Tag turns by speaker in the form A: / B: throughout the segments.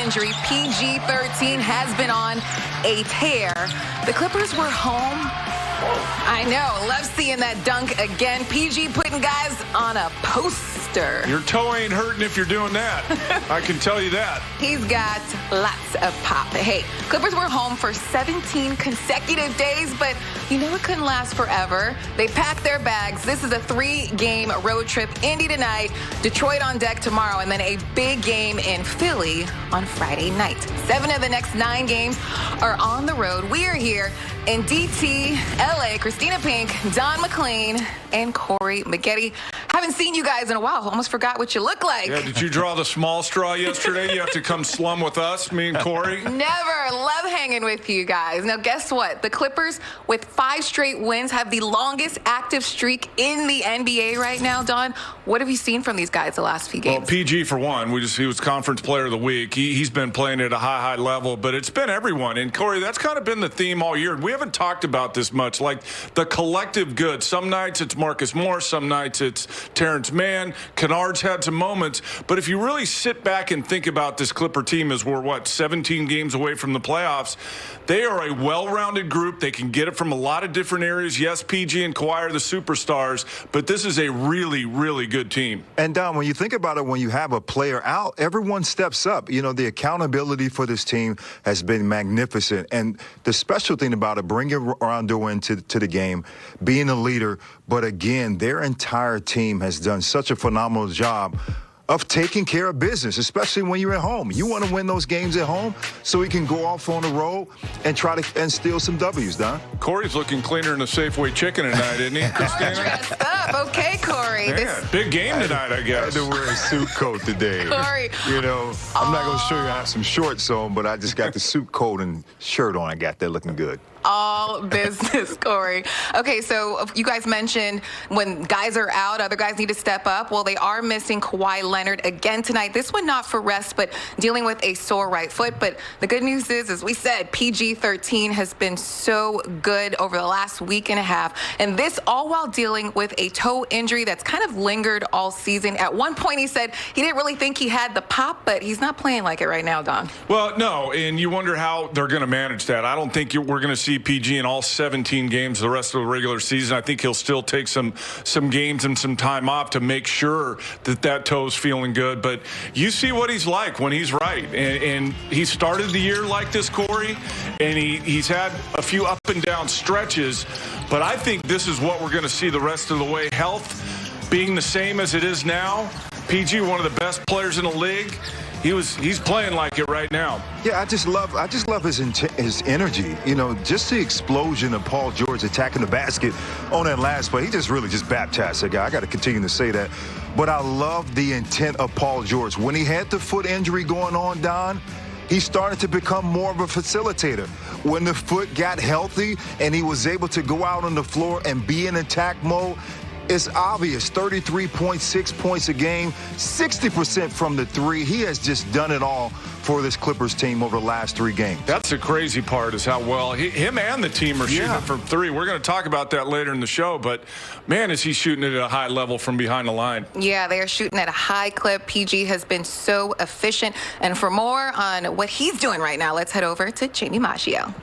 A: injury. PG-13 has been on a tear. The Clippers were home. I know. Love seeing that dunk again. PG putting guys on a poster.
B: Your toe ain't hurting if you're doing that. I can tell you that.
A: He's got lots of pop. Hey, Clippers were home for 17 consecutive days, but you know it couldn't last forever. They packed their bags. This is a 3-game road trip. Indy tonight, Detroit on deck tomorrow, and then a big game in Philly on Friday night. 7 of the next 9 games are on the road. We are here in DT, LA. Christina Pink, Don McLean, and Corey Maggette. Haven't seen you guys in a while. Almost forgot what you look like.
B: Yeah, did you draw the small straw yesterday? You have to come slum with us, me and Corey?
A: Never. Love hanging with you guys. Now, guess what? The Clippers, with 5 straight wins, have the longest active streak in the NBA right now. Don, what have you seen from these guys the last few games?
B: Well, PG, for one, he was Conference Player of the Week. He's been playing at a high level, but it's been everyone. And, Corey, that's kind of been the theme all year. We haven't talked about this much, like the collective good. Some nights it's Marcus Morris. Some nights it's Terrence Mann. Kennard's had some moments. But if you really sit back and think about this Clipper team as we're, 17 games away from the playoffs, they are a well-rounded group. They can get it from a lot of different areas. Yes, PG and Kawhi are the superstars, but this is a really, really good team.
C: And, Don, when you think about it, when you have a player out, everyone steps up. You know, the accountability for this team has been magnificent. And the special thing about it, bringing Rondo into the game, being a leader, but again, their entire team has done such a phenomenal job of taking care of business, especially when you're at home. You want to win those games at home so we can go off on the road and try to steal some W's, Don.
B: Corey's looking cleaner than a Safeway chicken tonight, isn't he, Christina?
A: Dressed up. Okay, Corey.
B: Man, big game tonight, I guess.
C: I had to wear a suit coat today.
A: Corey.
C: You know, I'm not going to show you I have some shorts on, but I just got the suit coat and shirt on. I got that looking good.
A: All business, Corey. Okay, so you guys mentioned when guys are out, other guys need to step up. Well, they are missing Kawhi Leonard again tonight. This one not for rest, but dealing with a sore right foot. But the good news is, as we said, PG-13 has been so good over the last week and a half. And this all while dealing with a toe injury that's kind of lingered all season. At one point, he said he didn't really think he had the pop, but he's not playing like it right now, Don.
B: Well, no, and you wonder how they're going to manage that. I don't think we're going to see PG in all 17 games the rest of the regular season. I think he'll still take some games and some time off to make sure that toe's feeling good. But you see what he's like when he's right. And he started the year like this, Corey, and he's had a few up and down stretches. But I think this is what we're going to see the rest of the way. Health being the same as it is now. PG, one of the best players in the league. He's playing like it right now.
C: Yeah, I just love his energy. You know, just the explosion of Paul George attacking the basket on that last play. He just really baptized that guy. I got to continue to say that. But I love the intent of Paul George. When he had the foot injury going on, Don, he started to become more of a facilitator. When the foot got healthy and he was able to go out on the floor and be in attack mode, it's obvious, 33.6 points a game, 60% from the 3. He has just done it all for this Clippers team over the last 3 games.
B: That's the crazy part, is how well him and the team are shooting from 3. We're going to talk about that later in the show, but man, is he shooting it at a high level from behind the line.
A: Yeah, they are shooting at a high clip. PG has been so efficient. And for more on what he's doing right now, let's head over to Jamie Maggio.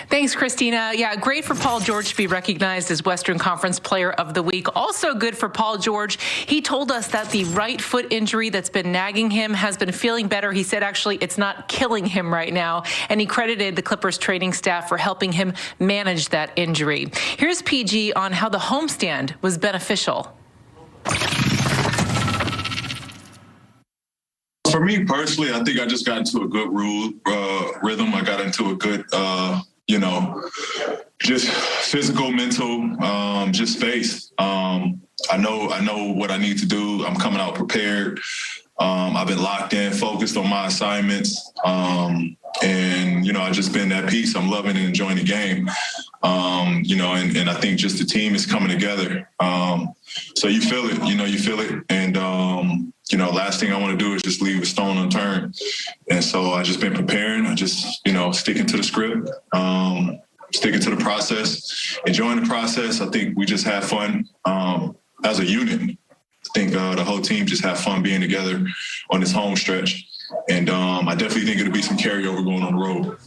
D: Thanks, Christina. Yeah, great for Paul George to be recognized as Western Conference Player of the Week. Also good for Paul George. He told us that the right foot injury that's been nagging him has been feeling better. He said actually it's not killing him right now. And he credited the Clippers training staff for helping him manage that injury. Here's PG on how the homestand was beneficial.
E: For me personally, I think I just got into a good rhythm. I got into a good, just physical, mental, just space. I know what I need to do. I'm coming out prepared. I've been locked in, focused on my assignments. I've just been at peace. I'm loving and enjoying the game. And I think just the team is coming together. So you feel it, And, last thing I want to do is just leave a stone unturned. And so I just been preparing. I just, sticking to the script, sticking to the process, enjoying the process. I think we just had fun as a unit. I think the whole team just had fun being together on this home stretch. And I definitely think it'll be some carryover going on the road.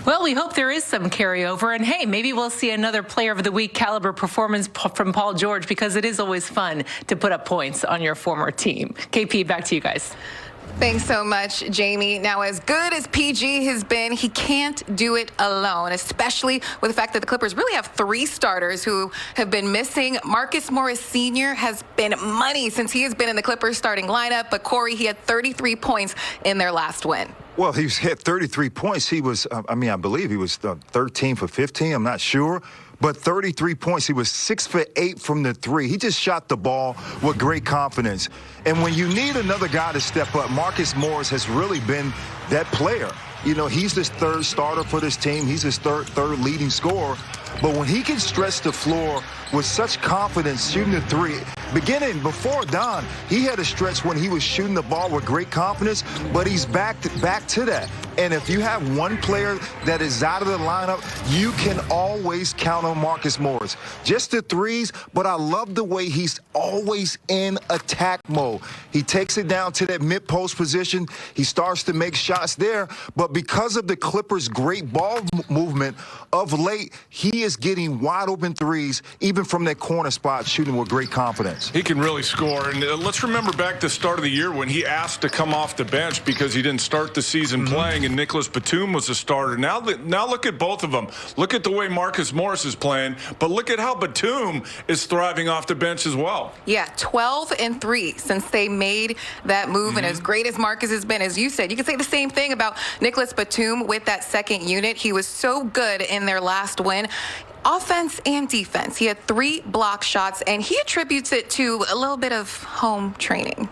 D: Well, we hope there is some carryover. And, hey, maybe we'll see another Player of the Week caliber performance from Paul George, because it is always fun to put up points on your former team. KP, back to you guys.
A: Thanks so much, Jamie. Now, as good as PG has been, he can't do it alone, especially with the fact that the Clippers really have 3 starters who have been missing. Marcus Morris Sr. has been money since he has been in the Clippers starting lineup. But, Corey, he had 33 points in their last win.
C: Well, he's hit 33 points. He was, I believe he was 13 for 15. I'm not sure. But 33 points. He was 6 for 8 from the 3. He just shot the ball with great confidence. And when you need another guy to step up, Marcus Morris has really been that player. You know, he's the 3rd starter for this team. He's his third leading scorer. But when he can stretch the floor with such confidence shooting the 3, beginning before Don, he had a stretch when he was shooting the ball with great confidence, but he's back to that. And if you have one player that is out of the lineup, you can always count on Marcus Morris. Just the 3s, but I love the way he's always in attack mode. He takes it down to that mid-post position. He starts to make shots there, but because of the Clippers' great ball movement of late, he is getting wide open 3s, even from that corner spot, shooting with great confidence.
B: He can really score. And let's remember back to the start of the year when he asked to come off the bench because he didn't start the season playing, and Nicholas Batum was the starter. Now look at both of them. Look at the way Marcus Morris is playing, but look at how Batum is thriving off the bench as well.
A: Yeah, 12 and 3 since they made that move. And as great as Marcus has been, as you said, you can say the same thing about Nicholas Batum with that second unit. He was so good in their last win. Offense and defense. He had 3 block shots, and he attributes it to a little bit of home training.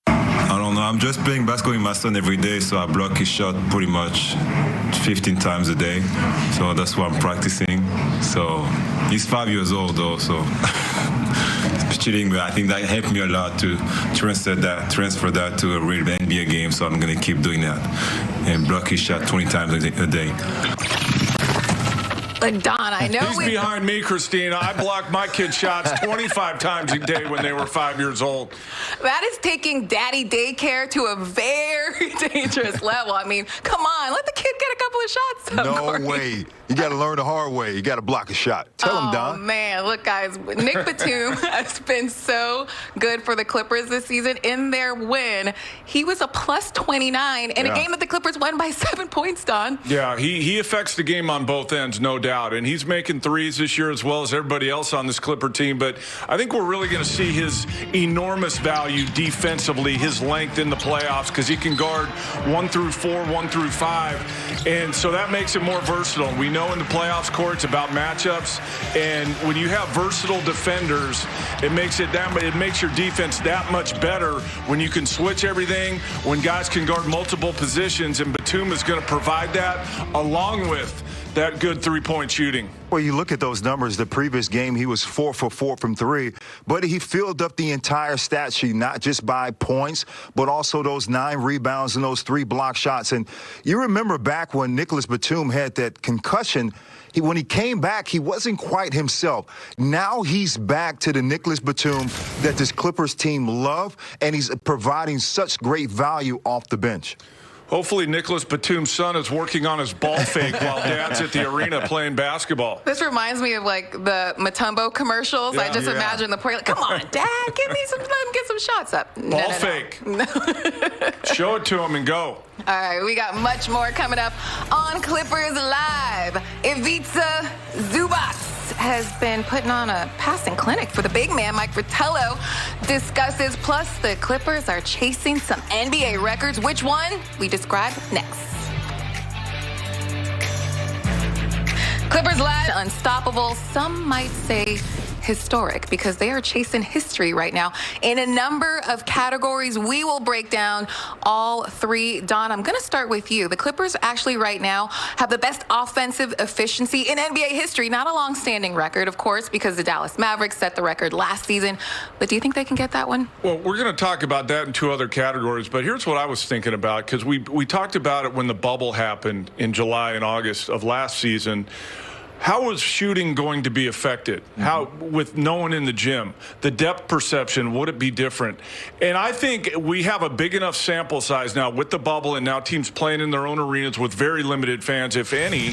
F: I don't know. I'm just playing basketball with my son every day, so I block his shot pretty much 15 times a day. So that's what I'm practicing. So he's 5 years old, though, so cheating, but I think that helped me a lot to transfer that to a real NBA game. So I'm going to keep doing that and block his shot 20 times a day.
A: But Don, I know
B: he's behind me, Christina. I blocked my kids' shots 25 times a day when they were 5 years old.
A: That is taking daddy daycare to a very dangerous level. I mean, come on, let the kid get a couple of shots up,
C: No
A: Corey.
C: way. You got to learn the hard way. You got to block a shot. Tell him, Don.
A: Oh, man. Look, guys, Nick Batum has been so good for the Clippers this season. In their win, he was a plus 29 in a game that the Clippers won by 7 points, Don.
B: Yeah, he affects the game on both ends, no doubt. And he's making 3s this year as well as everybody else on this Clipper team. But I think we're really going to see his enormous value defensively, his length in the playoffs, because he can guard 1 through 4, 1 through 5. And so that makes it more versatile. We know in the playoffs, Corey, it's about matchups. And when you have versatile defenders, it makes your defense that much better when you can switch everything, when guys can guard multiple positions. And Batum is going to provide that along with that good 3-point shooting.
C: Well, you look at those numbers. The previous game, he was 4 for 4 from 3, but he filled up the entire stat sheet, not just by points, but also those 9 rebounds and those 3 block shots. And you remember back when Nicholas Batum had that concussion, when he came back, he wasn't quite himself. Now he's back to the Nicholas Batum that this Clippers team love, and he's providing such great value off the bench.
B: Hopefully Nicholas Batum's son is working on his ball fake while Dad's at the arena playing basketball.
A: This reminds me of like the Matumbo commercials. I just imagine the player like, come on, Dad, let him get some shots up.
B: Ball fake. No. Show it to him and go.
A: All right, we got much more coming up on Clippers Live. Ivica Zubac has been putting on a passing clinic for the big man. Mike Fratello discusses. Plus, the Clippers are chasing some NBA records. Which one? We describe next. Clippers Live, unstoppable. Some might say historic, because they are chasing history right now in a number of categories. We will break down all 3. Don, I'm going to start with you. The Clippers actually right now have the best offensive efficiency in NBA history. Not a long-standing record, of course, because the Dallas Mavericks set the record last season. But do you think they can get that one?
B: Well, we're going to talk about that in 2 other categories. But here's what I was thinking about, because we talked about it when the bubble happened in July and August of last season. How is shooting going to be affected? How, with no one in the gym? The depth perception, would it be different? And I think we have a big enough sample size now with the bubble and now teams playing in their own arenas with very limited fans, if any,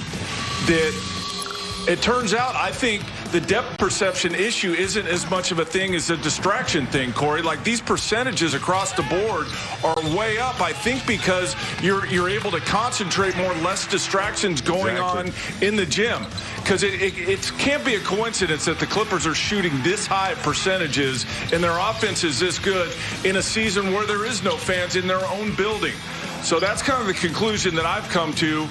B: that it turns out, I think the depth perception issue isn't as much of a thing as a distraction thing, Corey. Like, these percentages across the board are way up, I think, because you're able to concentrate more, less distractions going on in the gym. Because it can't be a coincidence that the Clippers are shooting this high percentages and their offense is this good in a season where there is no fans in their own building. So that's kind of the conclusion that I've come to.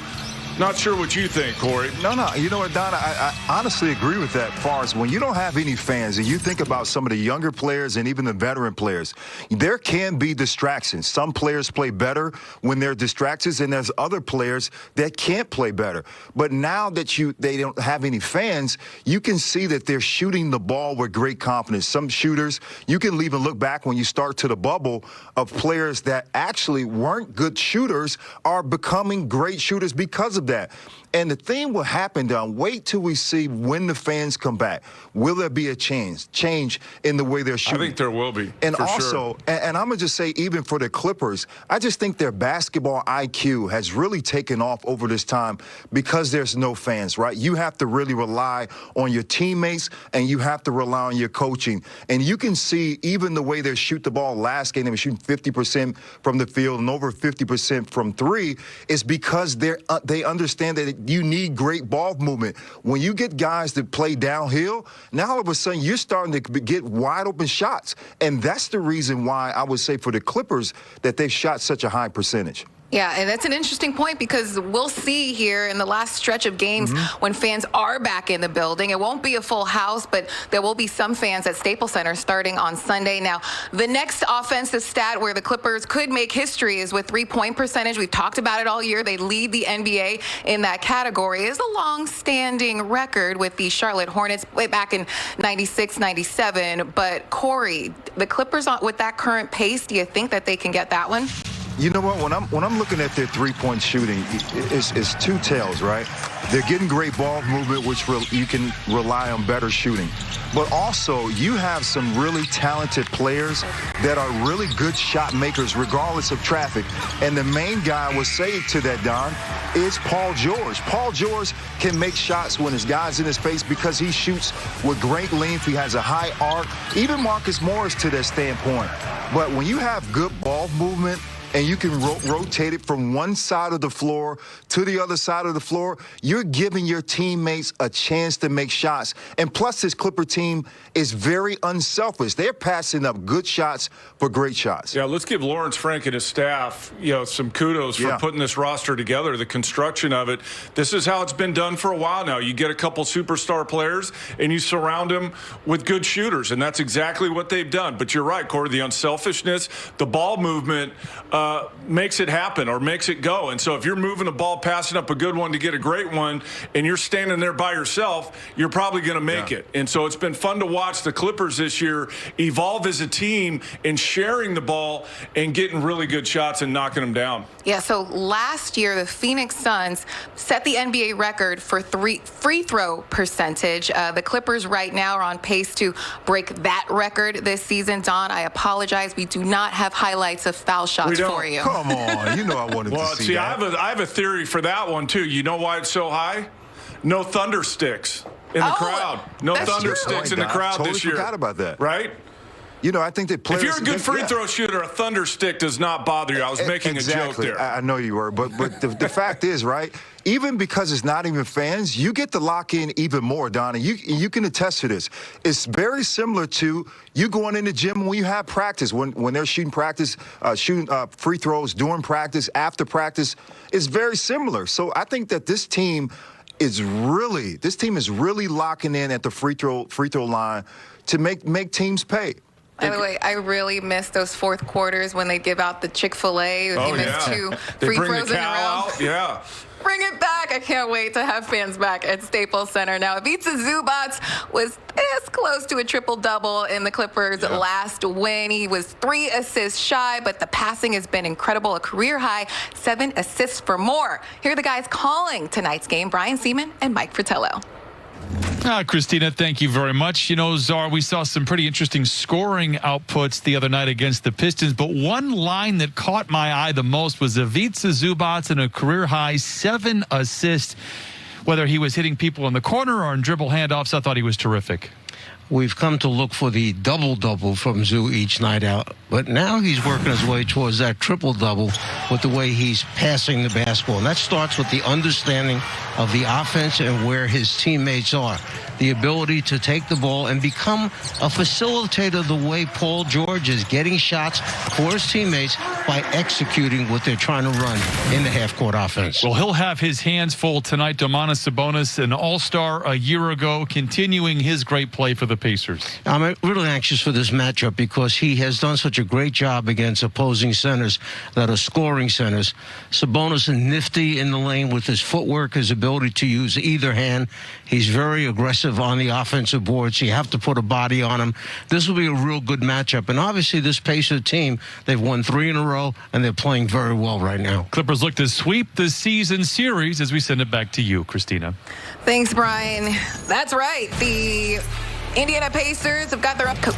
B: Not sure what you think, Corey.
C: No. You know what, Don? I honestly agree with that. As far as when you don't have any fans and you think about some of the younger players and even the veteran players, there can be distractions. Some players play better when they're distracted, and there's other players that can't play better. But now that they don't have any fans, you can see that they're shooting the ball with great confidence. Some shooters, you can even look back when you start to the bubble of players that actually weren't good shooters are becoming great shooters because of that. And the thing will happen, Don. Wait till we see when the fans come back. Will there be a change in the way they're shooting?
B: I think there will be.
C: And
B: for
C: also,
B: sure.
C: and I'm going to just say, even for the Clippers, I just think their basketball IQ has really taken off over this time because there's no fans, right? You have to really rely on your teammates, and you have to rely on your coaching. And you can see even the way they shoot the ball last game, they were shooting 50% from the field and over 50% from three, is because they understand that you need great ball movement. When you get guys that play downhill, now all of a sudden you're starting to get wide open shots. And that's the reason why I would say for the Clippers that they've shot such a high percentage.
A: Yeah, and that's an interesting point because we'll see here in the last stretch of games when fans are back in the building. It won't be a full house, but there will be some fans at Staples Center starting on Sunday. Now, the next offensive stat where the Clippers could make history is with three-point percentage. We've talked about it all year. They lead the NBA in that category. It is a long-standing record with the Charlotte Hornets way back in 96, 97. But, Corey, the Clippers with that current pace, do you think that they can get that one?
C: You know what? When I'm looking at their three-point shooting, it's two tails, right? They're getting great ball movement, which you can rely on better shooting. But also, you have some really talented players that are really good shot makers, regardless of traffic. And the main guy I would say to that, Don, is Paul George. Paul George can make shots when his guy's in his face because he shoots with great length. He has a high arc. Even Marcus Morris to that standpoint. But when you have good ball movement, and you can rotate it from one side of the floor to the other side of the floor, you're giving your teammates a chance to make shots. And plus, this Clipper team is very unselfish. They're passing up good shots for great shots.
B: Yeah, let's give Lawrence Frank and his staff, some kudos for putting this roster together, the construction of it. This is how it's been done for a while now. You get a couple superstar players, and you surround them with good shooters, and that's exactly what they've done. But you're right, Corey, the unselfishness, the ball movement, makes it happen or makes it go. And so if you're moving the ball, passing up a good one to get a great one, and you're standing there by yourself, you're probably going to make it. And so it's been fun to watch the Clippers this year evolve as a team and sharing the ball and getting really good shots and knocking them down.
A: Yeah, so last year, the Phoenix Suns set the NBA record for free throw percentage. The Clippers right now are on pace to break that record this season. Don, I apologize. We do not have highlights of foul shots for you.
C: Come on. You know I wanted to see that.
B: I have a theory for that one, too. You know why it's so high? No thunder sticks in the crowd. No thunder sticks in the crowd this year.
C: Totally forgot about that.
B: Right?
C: You know, I think that players...
B: If you're a good free throw shooter, a thunder stick does not bother you. I was making a joke there.
C: I know you were. But the fact is, right, even because it's not even fans, you get to lock in even more, Don. And you can attest to this. It's very similar to you going in the gym when you have practice, when they're shooting free throws during practice, after practice. It's very similar. So I think that this team is really locking in at the free throw line to make teams pay.
A: By the way, I really miss those fourth quarters when they give out the Chick-fil-A.
B: Oh,
A: you miss two free throws in a row.
B: Out. Yeah.
A: Bring it back. I can't wait to have fans back at Staples Center. Now, Ivica Zubac was this close to a triple-double in the Clippers' last win. He was 3 assists shy, but the passing has been incredible. A career high, 7 assists for more. Here are the guys calling tonight's game, Brian Seaman and Mike Fratello.
G: Christina, thank you very much. You know, Czar, we saw some pretty interesting scoring outputs the other night against the Pistons, but one line that caught my eye the most was Ivica Zubac in a career-high 7 assists. Whether he was hitting people in the corner or in dribble handoffs, I thought he was terrific.
H: We've come to look for the double-double from Zoo each night out, but now he's working his way towards that triple-double with the way he's passing the basketball. And that starts with the understanding of the offense and where his teammates are. The ability to take the ball and become a facilitator the way Paul George is getting shots for his teammates by executing what they're trying to run in the half-court offense.
G: Well, he'll have his hands full tonight. Domantas Sabonis, an all-star a year ago, continuing his great play for the Pacers.
H: I'm really anxious for this matchup because he has done such a great job against opposing centers that are scoring centers. Sabonis is nifty in the lane with his footwork, his ability to use either hand. He's very aggressive on the offensive boards. You have to put a body on him. This will be a real good matchup. And obviously this Pacer team, they've won 3 in a row, and they're playing very well right now.
G: Clippers look to sweep the season series as we send it back to you, Christina.
A: Thanks, Brian. That's right. The Indiana Pacers have got their up coach.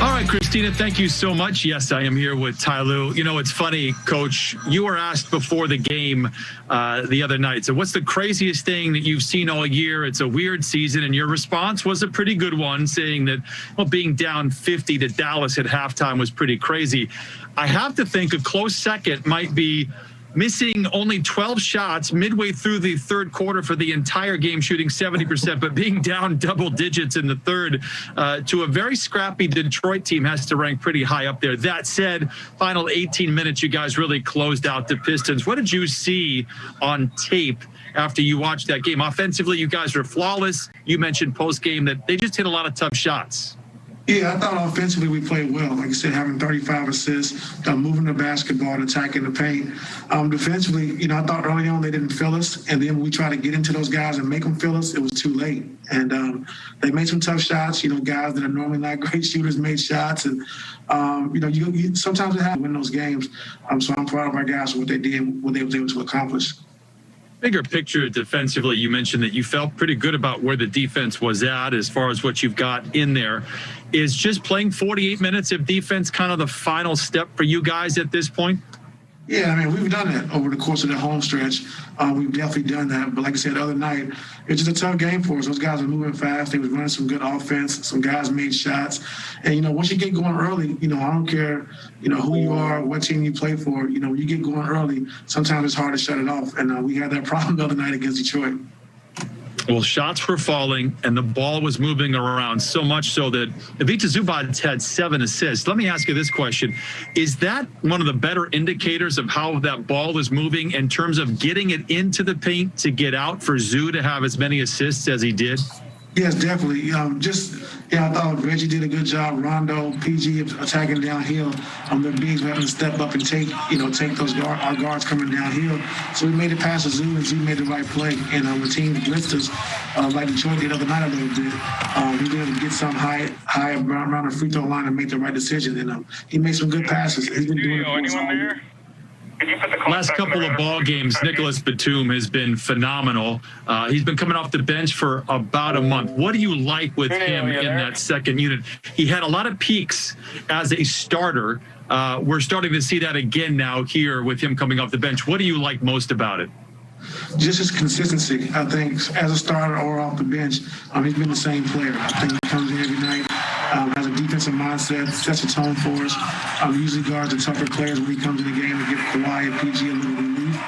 I: All right, Christina, thank you so much. Yes, I am here with Ty Lue. You know, it's funny, Coach, you were asked before the game the other night, so what's the craziest thing that you've seen all year? It's a weird season, and your response was a pretty good one, saying that, well, being down 50 to Dallas at halftime was pretty crazy. I have to think a close second might be missing only 12 shots midway through the third quarter for the entire game, shooting 70%, but being down double digits in the third to a very scrappy Detroit team has to rank pretty high up there. That said, final 18 minutes, you guys really closed out the Pistons. What did you see on tape after you watched that game? Offensively, you guys were flawless. You mentioned post-game that they just hit a lot of tough shots.
J: Yeah, I thought offensively we played well. Like I said, having 35 assists, moving the basketball and attacking the paint. Defensively, you know, I thought early on they didn't feel us. And then when we tried to get into those guys and make them feel us, it was too late. And they made some tough shots. You know, guys that are normally not great shooters made shots. And, you know, you sometimes it happens to win those games. So I'm proud of our guys for what they did, what they was able to accomplish.
I: Bigger picture defensively, you mentioned that you felt pretty good about where the defense was at as far as what you've got in there. Is just playing 48 minutes of defense kind of the final step for you guys at this point?
J: Yeah, I mean, we've done that over the course of the home stretch. We've definitely done that. But like I said the other night, it's just a tough game for us. Those guys were moving fast. They was running some good offense. Some guys made shots. And, you know, once you get going early, you know, I don't care, you know, who you are, what team you play for. You know, when you get going early, sometimes it's hard to shut it off. And we had that problem the other night against Detroit.
I: Well, shots were falling, and the ball was moving around so much so that Ivica Zubac had 7 assists. Let me ask you this question. Is that one of the better indicators of how that ball is moving in terms of getting it into the paint to get out for Zoo to have as many assists as he did?
J: Yes, definitely. I thought Reggie did a good job. Rondo, PG attacking downhill. The bigs were having to step up and take those our guards coming downhill. So we made it past the Zoo, and Zoo made the right play. And the team blitzed us like Detroit did the other night a little bit. We were able to get some high around the free throw line and make the right decision. And he made some good passes. He's been doing it for us all year.
I: Last couple of ball games, Nicholas Batum has been phenomenal. He's been coming off the bench for about a month. What do you like with him in that second unit? He had a lot of peaks as a starter. We're starting to see that again now here with him coming off the bench. What do you like most about it?
J: Just his consistency. I think as a starter or off the bench, he's been the same player. I think he comes in every night, has a defensive mindset, sets a tone for us. Usually guards the tougher players when he comes in the game to give Kawhi and PG a little relief.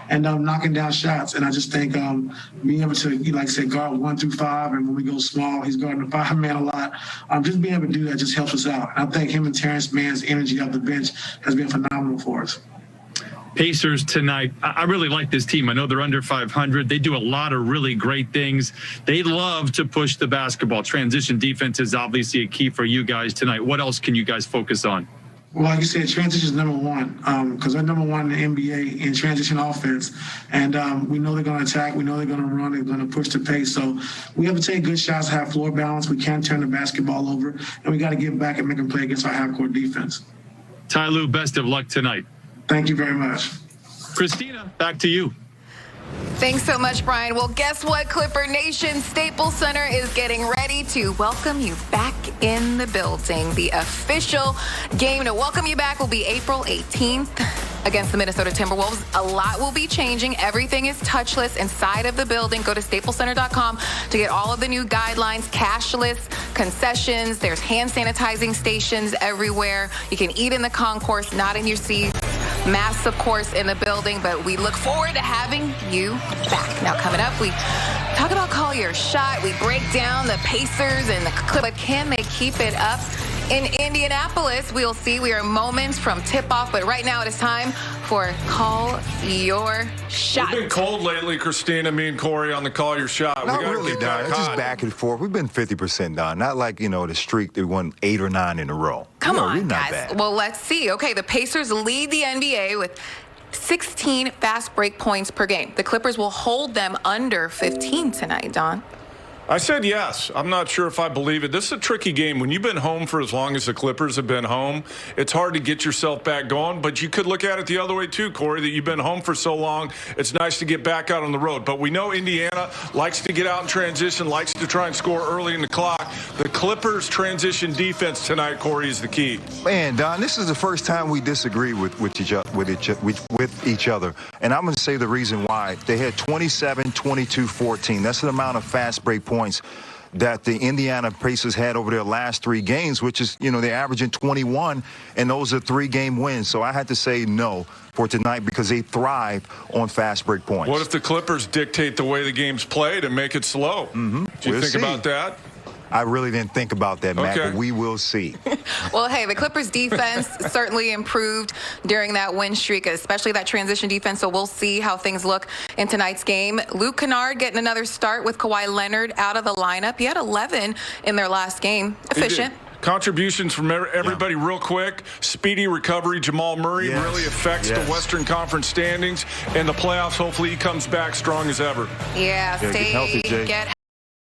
J: And knocking down shots. And I just think being able to, like I said, guard 1 through 5, and when we go small, he's guarding the 5-man a lot. Just being able to do that just helps us out. And I think him and Terrence Mann's energy off the bench has been phenomenal for us.
I: Pacers tonight. I really like this team. I know they're under 500. They do a lot of really great things. They love to push the basketball. Transition defense is obviously a key for you guys tonight. What else can you guys focus on?
J: Well, like you said, transition is number one because they're number one in the NBA in transition offense. And we know they're going to attack. We know they're going to run. They're going to push the pace. So we have to take good shots, have floor balance. We can't turn the basketball over. And we got to get back and make them play against our half-court defense.
I: Ty Lue, best of luck tonight.
J: Thank you very much.
I: Christina, back to you.
A: Thanks so much, Brian. Well, guess what, Clipper Nation? Staples Center is getting ready to welcome you back in the building. The official game to welcome you back will be April 18th against the Minnesota Timberwolves. A lot will be changing. Everything is touchless inside of the building. Go to staplescenter.com to get all of the new guidelines, cashless concessions. There's hand sanitizing stations everywhere. You can eat in the concourse, not in your seats. Masks, of course, in the building, but we look forward to having you back. Now, coming up, we talk about Call Your Shot. We break down the Pacers and the Clippers. Can they keep it up? In Indianapolis, we'll see. We are moments from tip-off, but right now it is time for Call Your Shot.
B: It's been cold lately, Christina, me and Corey on the Call Your Shot.
C: Not really, Don. It's just back and forth. We've been 50%, Don. Not like, the streak that won 8 or 9 in a row.
A: Come on,
C: not
A: guys.
C: bad.
A: Well, let's see. Okay, the Pacers lead the NBA with 16 fast break points per game. The Clippers will hold them under 15 tonight, Don.
B: I said yes. I'm not sure if I believe it. This is a tricky game. When you've been home for as long as the Clippers have been home, it's hard to get yourself back going. But you could look at it the other way, too, Corey, that you've been home for so long. It's nice to get back out on the road. But we know Indiana likes to get out in transition, likes to try and score early in the clock. The Clippers' transition defense tonight, Corey, is the key.
C: Man, Don, this is the first time we disagree with each other. And I'm going to say the reason why. They had 27, 22, 14. That's the amount of fast break points that the Indiana Pacers had over their last 3 games, which is, they're averaging 21, and those are 3-game wins. So I had to say no for tonight because they thrive on fast break points.
B: What if the Clippers dictate the way the game's played and make it slow?
C: Mm-hmm.
B: Do you think about that?
C: I really didn't think about that, Matt, but we will see.
A: Well, hey, the Clippers' defense certainly improved during that win streak, especially that transition defense, so we'll see how things look in tonight's game. Luke Kennard getting another start with Kawhi Leonard out of the lineup. He had 11 in their last game. Efficient.
B: Contributions from everybody real quick. Speedy recovery. Jamal Murray really affects the Western Conference standings and the playoffs. Hopefully he comes back strong as ever.
A: Yeah, stay,
C: get healthy, Jay.
A: Get